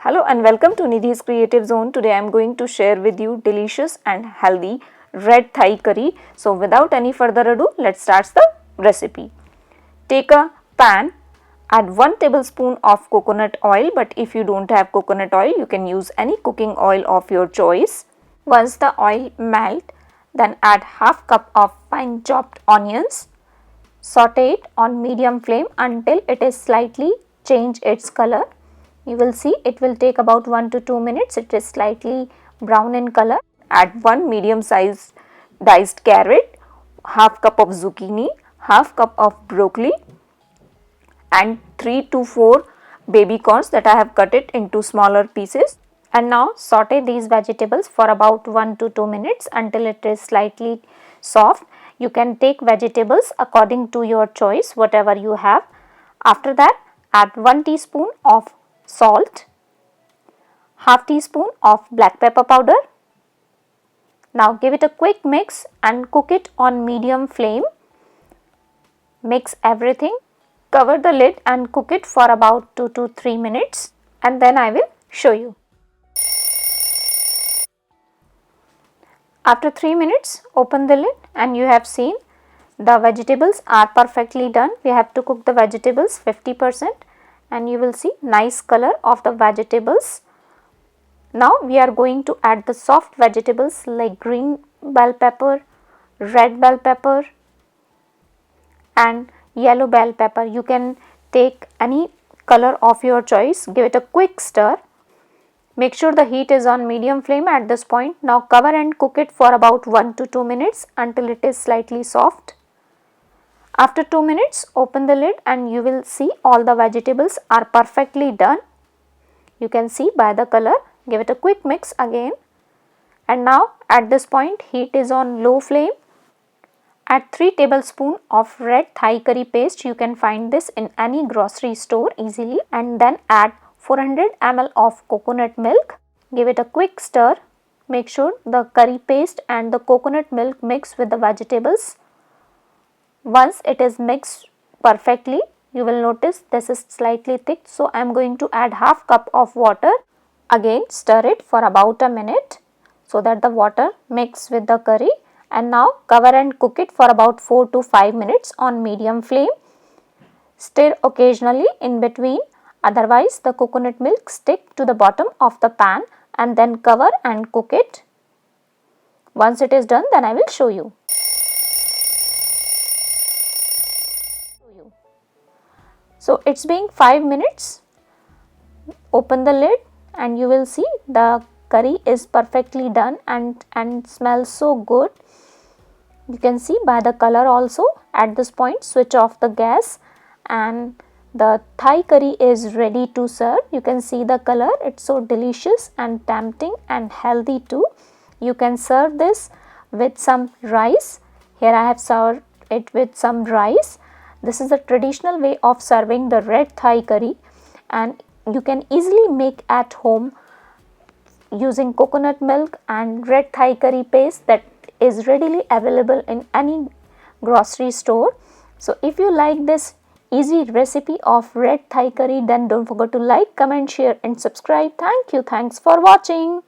Hello and welcome to Nidhi's Creative Zone. Today I am going to share with you delicious and healthy red Thai curry. So without any further ado, let's start the recipe. Take a pan, add 1 tablespoon of coconut oil, but if you don't have coconut oil, you can use any cooking oil of your choice. Once the oil melt, then add half cup of fine chopped onions. Saute it on medium flame until it is slightly change its color. You will see it will take about 1 to 2 minutes. It is slightly brown in color. Add 1 medium sized diced carrot, half cup of zucchini, half cup of broccoli and 3 to 4 baby corns that I have cut it into smaller pieces. And now saute these vegetables for about 1 to 2 minutes until it is slightly soft. You can take vegetables according to your choice, whatever you have. After that, add 1 teaspoon of salt, half teaspoon of black pepper powder. Now give it a quick mix and cook it on medium flame. Mix everything. Cover the lid and cook it for about 2 to 3 minutes and then I will show you. After 3 minutes, open the lid and you have seen the vegetables are perfectly done. We have to cook the vegetables 50%. And you will see nice color of the vegetables. Now we are going to add the soft vegetables like green bell pepper, red bell pepper and yellow bell pepper. You can take any color of your choice. Give it a quick stir. Make sure the heat is on medium flame at this point. Now cover and cook it for about 1 to 2 minutes until it is slightly soft. After 2 minutes, open the lid and you will see all the vegetables are perfectly done. You can see by the color. Give it a quick mix again. And now at this point, heat is on low flame. Add 3 tablespoons of red Thai curry paste. You can find this in any grocery store easily. And then add 400 ml of coconut milk. Give it a quick stir. Make sure the curry paste and the coconut milk mix with the vegetables. Once it is mixed perfectly, you will notice this is slightly thick. So I am going to add half cup of water. Again stir it for about a minute so that the water mix with the curry. And now cover and cook it for about 4 to 5 minutes on medium flame. Stir occasionally in between, otherwise the coconut milk stick to the bottom of the pan, and then cover and cook it. Once it is done, then I will show you. So it's being 5 minutes. Open the lid and you will see the curry is perfectly done and smells so good. You can see by the color also. At this point, switch off the gas and the Thai curry is ready to serve. You can see the color. It's so delicious and tempting and healthy too. You can serve this with some rice. Here I have served it with some rice. This is the traditional way of serving the red Thai curry and you can easily make at home using coconut milk and red Thai curry paste that is readily available in any grocery store. So if you like this easy recipe of red Thai curry, then don't forget to like, comment, share and subscribe. Thank you. Thanks for watching.